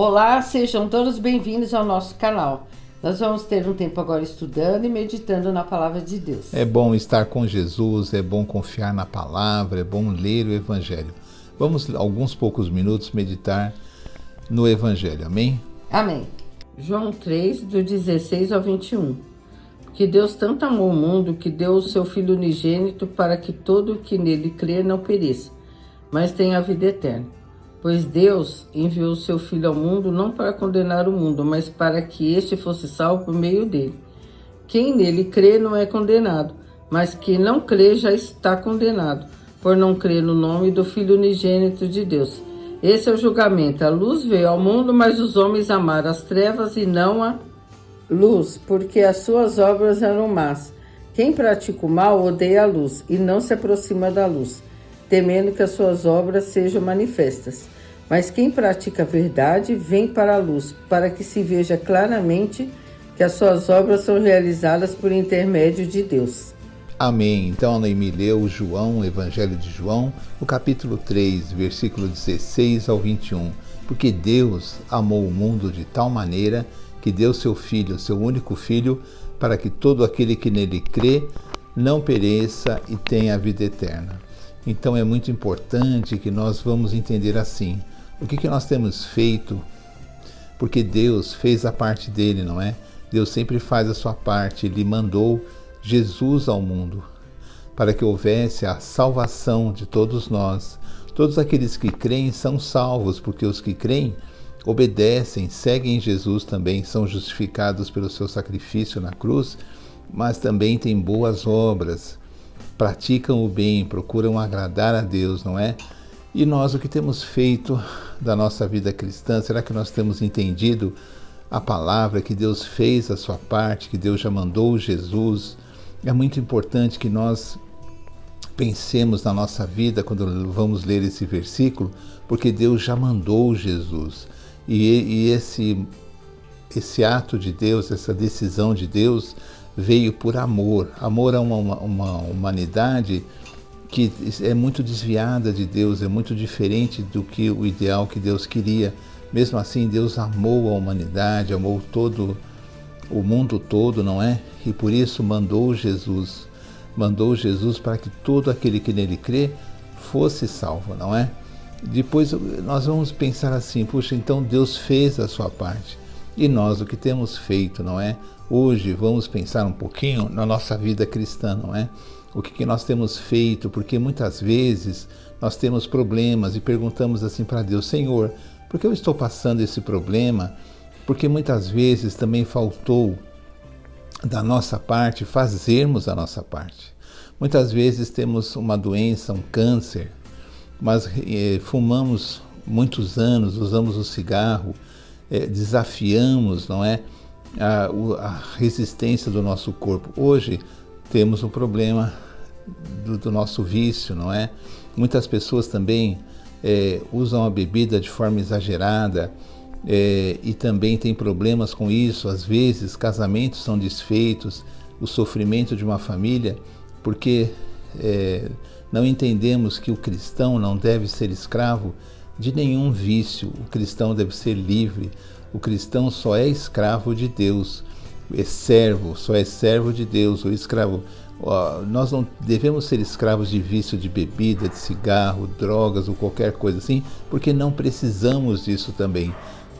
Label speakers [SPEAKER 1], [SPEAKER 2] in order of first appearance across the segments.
[SPEAKER 1] Olá, sejam todos bem-vindos ao nosso canal. Nós vamos ter um tempo agora estudando e meditando na Palavra de Deus.
[SPEAKER 2] É bom estar com Jesus, é bom confiar na Palavra, é bom ler o Evangelho. Vamos, alguns poucos minutos, meditar no Evangelho, amém?
[SPEAKER 1] Amém. João 3, do 16 ao 21. Porque Deus tanto amou o mundo que deu o seu Filho unigênito para que todo o que nele crê não pereça, mas tenha a vida eterna. Pois Deus enviou o seu Filho ao mundo não para condenar o mundo, mas para que este fosse salvo por meio dele. Quem nele crê não é condenado, mas quem não crê já está condenado, por não crer no nome do Filho unigênito de Deus. Esse é o julgamento. A luz veio ao mundo, mas os homens amaram as trevas e não a luz, porque as suas obras eram más. Quem pratica o mal odeia a luz e não se aproxima da luz, temendo que as suas obras sejam manifestas. Mas quem pratica a verdade vem para a luz, para que se veja claramente que as suas obras são realizadas por intermédio de Deus.
[SPEAKER 2] Amém. Então, a Noemi leu João, o Evangelho de João, o capítulo 3, versículo 16 ao 21. Porque Deus amou o mundo de tal maneira que deu seu Filho, seu único Filho, para que todo aquele que nele crê não pereça e tenha a vida eterna. Então é muito importante que nós vamos entender assim, o que nós temos feito, porque Deus fez a parte dele, não é? Deus sempre faz a sua parte, Ele mandou Jesus ao mundo, para que houvesse a salvação de todos nós. Todos aqueles que creem são salvos, porque os que creem obedecem, seguem Jesus também, são justificados pelo seu sacrifício na cruz, mas também têm boas obras, praticam o bem, procuram agradar a Deus, não é? E nós, o que temos feito da nossa vida cristã? Será que nós temos entendido a palavra, que Deus fez a sua parte, que Deus já mandou Jesus? É muito importante que nós pensemos na nossa vida quando vamos ler esse versículo, porque Deus já mandou Jesus. E esse ato de Deus, essa decisão de Deus, veio por amor. Amor a uma humanidade que é muito desviada de Deus, é muito diferente do que o ideal que Deus queria. Mesmo assim, Deus amou a humanidade, amou todo o mundo todo, não é? E por isso mandou Jesus para que todo aquele que nele crê fosse salvo, não é? Depois nós vamos pensar assim, puxa, então Deus fez a sua parte. E nós, o que temos feito, não é? Hoje vamos pensar um pouquinho na nossa vida cristã, não é? O que nós temos feito, porque muitas vezes nós temos problemas e perguntamos assim para Deus, Senhor, por que eu estou passando esse problema? Porque muitas vezes também faltou da nossa parte fazermos a nossa parte. Muitas vezes temos uma doença, um câncer, mas fumamos muitos anos, usamos o cigarro, desafiamos, não é, a resistência do nosso corpo. Hoje temos um problema do nosso vício, não é? Muitas pessoas também usam a bebida de forma exagerada e também têm problemas com isso. Às vezes casamentos são desfeitos, o sofrimento de uma família, porque não entendemos que o cristão não deve ser escravo de nenhum vício. O cristão deve ser livre. O cristão só é escravo de Deus, só é servo de Deus. O escravo, nós não devemos ser escravos de vício de bebida, de cigarro, drogas ou qualquer coisa assim, porque não precisamos disso também.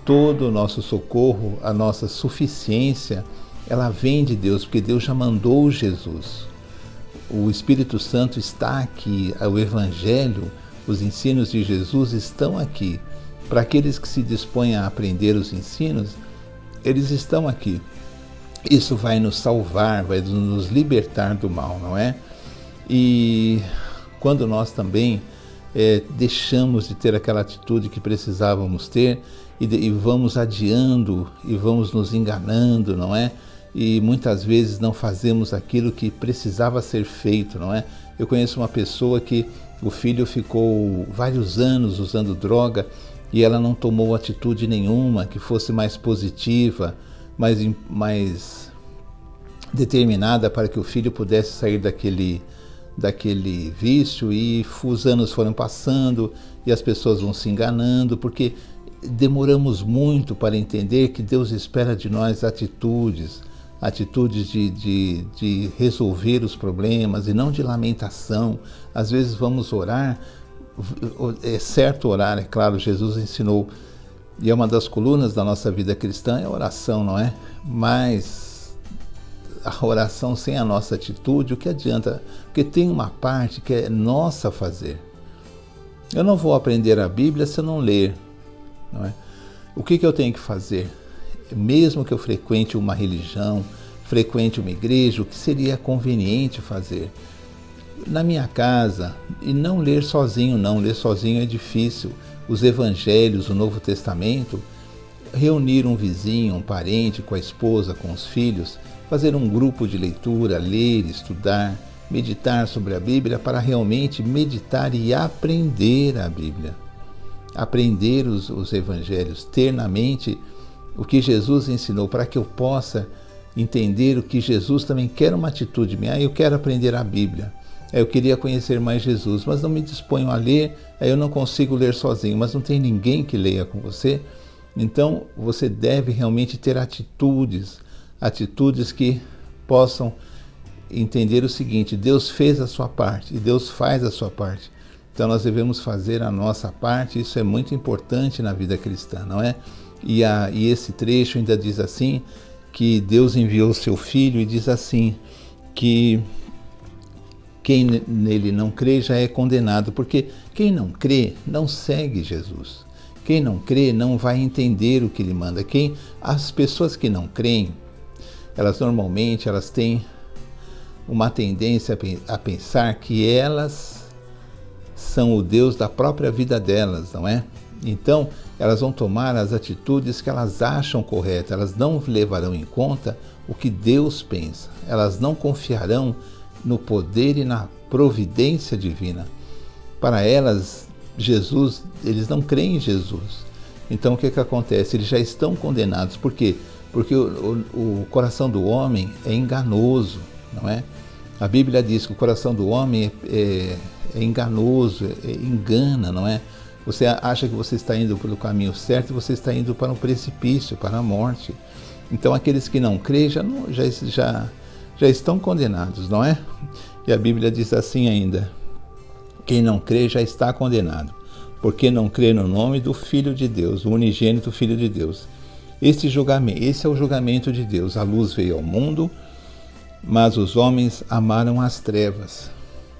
[SPEAKER 2] Todo o nosso socorro, a nossa suficiência, ela vem de Deus, porque Deus já mandou Jesus. O Espírito Santo está aqui, o Evangelho, os ensinos de Jesus estão aqui. Para aqueles que se dispõem a aprender os ensinos, eles estão aqui. Isso vai nos salvar, vai nos libertar do mal, não é? E quando nós também deixamos de ter aquela atitude que precisávamos ter e vamos adiando e vamos nos enganando, não é? E muitas vezes não fazemos aquilo que precisava ser feito, não é? Eu conheço uma pessoa que o filho ficou vários anos usando droga e ela não tomou atitude nenhuma que fosse mais positiva, mais determinada para que o filho pudesse sair daquele vício, e os anos foram passando e as pessoas vão se enganando, porque demoramos muito para entender que Deus espera de nós atitudes de resolver os problemas e não de lamentação. Às vezes vamos orar, é certo orar, é claro, Jesus ensinou, e é uma das colunas da nossa vida cristã, é a oração, não é? Mas a oração sem a nossa atitude, o que adianta? Porque tem uma parte que é nossa fazer. Eu não vou aprender a Bíblia se eu não ler, não é? O que eu tenho que fazer? Mesmo que eu frequente uma religião, frequente uma igreja, o que seria conveniente fazer? Na minha casa, e não ler sozinho, não. Ler sozinho é difícil. Os evangelhos, o Novo Testamento, reunir um vizinho, um parente, com a esposa, com os filhos, fazer um grupo de leitura, ler, estudar, meditar sobre a Bíblia, para realmente meditar e aprender a Bíblia. Aprender os evangelhos, ter na mente o que Jesus ensinou, para que eu possa entender o que Jesus também quer, uma atitude minha. Eu quero aprender a Bíblia, eu queria conhecer mais Jesus, mas não me disponho a ler, eu não consigo ler sozinho, mas não tem ninguém que leia com você. Então você deve realmente ter atitudes que possam entender o seguinte: Deus fez a sua parte e Deus faz a sua parte. Então nós devemos fazer a nossa parte. Isso é muito importante na vida cristã, não é? E esse trecho ainda diz assim, que Deus enviou o seu Filho, e diz assim, que quem nele não crê já é condenado, porque quem não crê não segue Jesus. Quem não crê não vai entender o que ele manda. As pessoas que não creem, elas normalmente têm uma tendência a pensar que elas são o Deus da própria vida delas, não é? Então, elas vão tomar as atitudes que elas acham corretas, elas não levarão em conta o que Deus pensa, elas não confiarão no poder e na providência divina. Para elas, Jesus, eles não creem em Jesus. Então, o que acontece? Eles já estão condenados. Por quê? Porque o coração do homem é enganoso, não é? A Bíblia diz que o coração do homem é enganoso, engana, não é? Você acha que você está indo pelo caminho certo e você está indo para um precipício, para a morte. Então aqueles que não creem já estão condenados, não é? E a Bíblia diz assim ainda: quem não crê já está condenado, porque não crê no nome do Filho de Deus, o unigênito Filho de Deus. Esse é o julgamento de Deus. A luz veio ao mundo, mas os homens amaram as trevas.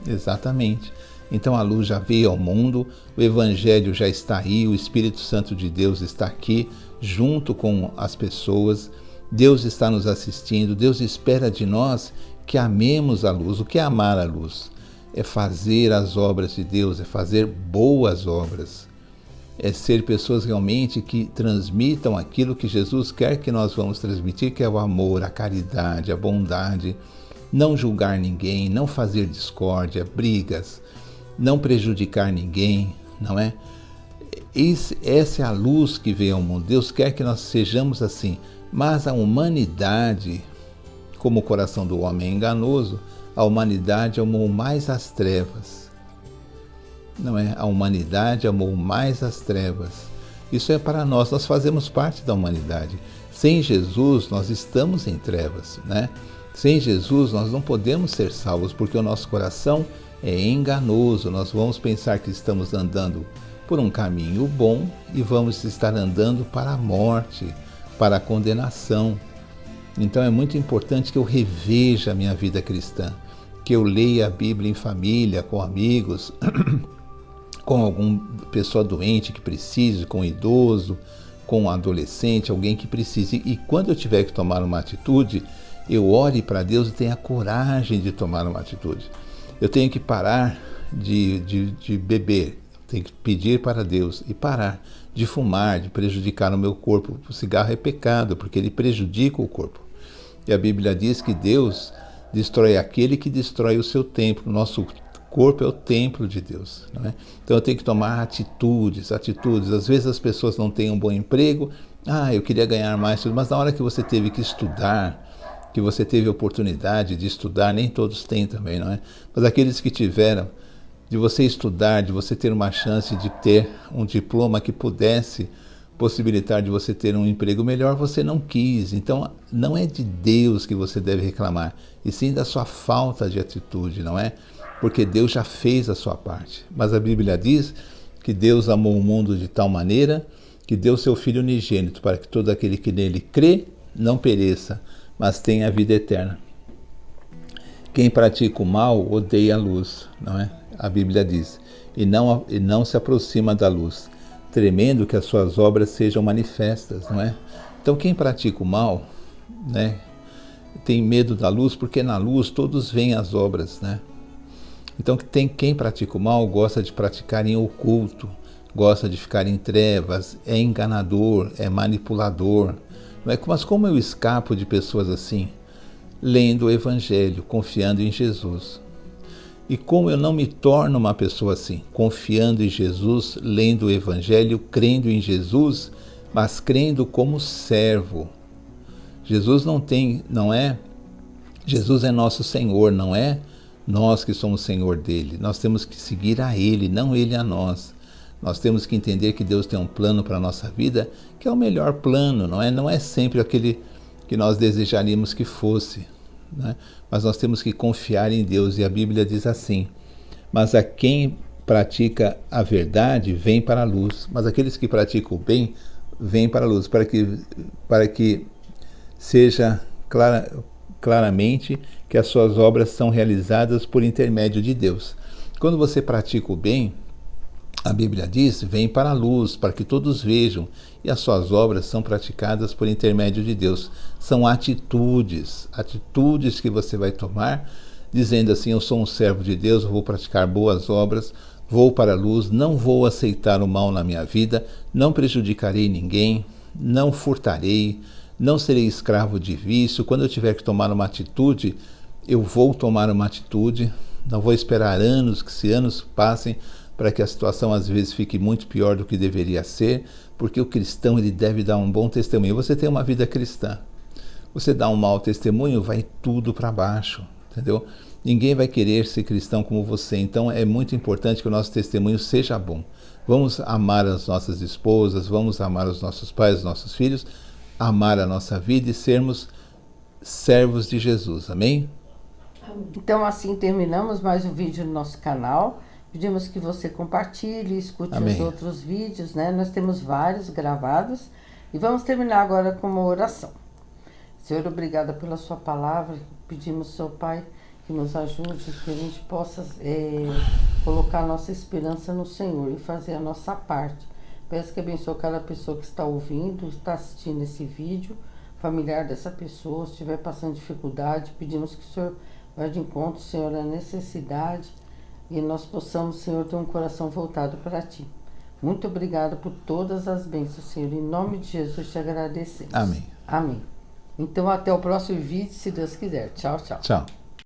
[SPEAKER 2] Exatamente. Então a luz já veio ao mundo, o Evangelho já está aí, o Espírito Santo de Deus está aqui, junto com as pessoas. Deus está nos assistindo, Deus espera de nós que amemos a luz. O que é amar a luz? É fazer as obras de Deus, é fazer boas obras. É ser pessoas realmente que transmitam aquilo que Jesus quer que nós vamos transmitir, que é o amor, a caridade, a bondade. Não julgar ninguém, não fazer discórdia, brigas, não prejudicar ninguém, não é? Essa é a luz que veio ao mundo. Deus quer que nós sejamos assim, mas a humanidade, como o coração do homem é enganoso, a humanidade amou mais as trevas, não é? A humanidade amou mais as trevas. Isso é para nós fazemos parte da humanidade. Sem Jesus, nós estamos em trevas, né? Sem Jesus, nós não podemos ser salvos, porque o nosso coração é enganoso. Nós vamos pensar que estamos andando por um caminho bom e vamos estar andando para a morte, para a condenação. Então é muito importante que eu reveja a minha vida cristã, que eu leia a Bíblia em família, com amigos, com alguma pessoa doente que precise, com um idoso, com um adolescente, alguém que precise. E quando eu tiver que tomar uma atitude, eu ore para Deus e tenha coragem de tomar uma atitude. Eu tenho que parar de beber, tenho que pedir para Deus e parar de fumar, de prejudicar o meu corpo. O cigarro é pecado, porque ele prejudica o corpo. E a Bíblia diz que Deus destrói aquele que destrói o seu templo. O nosso corpo é o templo de Deus, não é? Então eu tenho que tomar atitudes. Às vezes as pessoas não têm um bom emprego. Eu queria ganhar mais, mas na hora que você teve que estudar, que você teve a oportunidade de estudar, nem todos têm também, não é? Mas aqueles que tiveram, de você estudar, de você ter uma chance de ter um diploma que pudesse possibilitar de você ter um emprego melhor, você não quis. Então, não é de Deus que você deve reclamar, e sim da sua falta de atitude, não é? Porque Deus já fez a sua parte. Mas a Bíblia diz que Deus amou o mundo de tal maneira que deu seu Filho unigênito para que todo aquele que nele crê não pereça, mas tenha a vida eterna. Quem pratica o mal odeia a luz, não é? A Bíblia diz, e não se aproxima da luz, temendo que as suas obras sejam manifestas, não é? Então quem pratica o mal, né, tem medo da luz, porque na luz todos veem as obras, né? Então quem pratica o mal gosta de praticar em oculto, gosta de ficar em trevas, é enganador, é manipulador. Não é? Mas como eu escapo de pessoas assim? Lendo o Evangelho, confiando em Jesus. E como eu não me torno uma pessoa assim? Confiando em Jesus, lendo o Evangelho, crendo em Jesus, mas crendo como servo. Jesus não é? Jesus é nosso Senhor, não é nós que somos Senhor dele. Nós temos que seguir a ele, não ele a nós. Nós temos que entender que Deus tem um plano para a nossa vida, que é o melhor plano, não é? Não é sempre aquele que nós desejaríamos que fosse, né? Mas nós temos que confiar em Deus, e a Bíblia diz assim: mas a quem pratica a verdade vem para a luz, mas aqueles que praticam o bem vêm para a luz, para que seja claramente que as suas obras são realizadas por intermédio de Deus. Quando você pratica o bem, a Bíblia diz, vem para a luz, para que todos vejam, e as suas obras são praticadas por intermédio de Deus. São atitudes que você vai tomar, dizendo assim: eu sou um servo de Deus, vou praticar boas obras, vou para a luz, não vou aceitar o mal na minha vida, não prejudicarei ninguém, não furtarei, não serei escravo de vício. Quando eu tiver que tomar uma atitude, eu vou tomar uma atitude, não vou esperar que se anos passem, para que a situação às vezes fique muito pior do que deveria ser, porque o cristão ele deve dar um bom testemunho. Você tem uma vida cristã, você dá um mau testemunho, vai tudo para baixo, entendeu? Ninguém vai querer ser cristão como você, então é muito importante que o nosso testemunho seja bom. Vamos amar as nossas esposas, vamos amar os nossos pais, os nossos filhos, amar a nossa vida e sermos servos de Jesus, amém?
[SPEAKER 1] Então assim terminamos mais um vídeo no nosso canal. Pedimos que você compartilhe, escute
[SPEAKER 2] Amém.
[SPEAKER 1] os outros vídeos, né? Nós temos vários gravados. E vamos terminar agora com uma oração. Senhor, obrigada pela sua palavra. Pedimos, Seu Pai, que nos ajude, que a gente possa colocar a nossa esperança no Senhor e fazer a nossa parte. Peço que abençoe cada pessoa que está ouvindo, está assistindo esse vídeo, familiar dessa pessoa, se estiver passando dificuldade, pedimos que o Senhor vá de encontro, Senhor, à necessidade, e nós possamos, Senhor, ter um coração voltado para Ti. Muito obrigada por todas as bênçãos, Senhor. Em nome de Jesus te agradecemos.
[SPEAKER 2] Amém.
[SPEAKER 1] Amém. Então até o próximo vídeo, se Deus quiser. Tchau, tchau.
[SPEAKER 2] Tchau.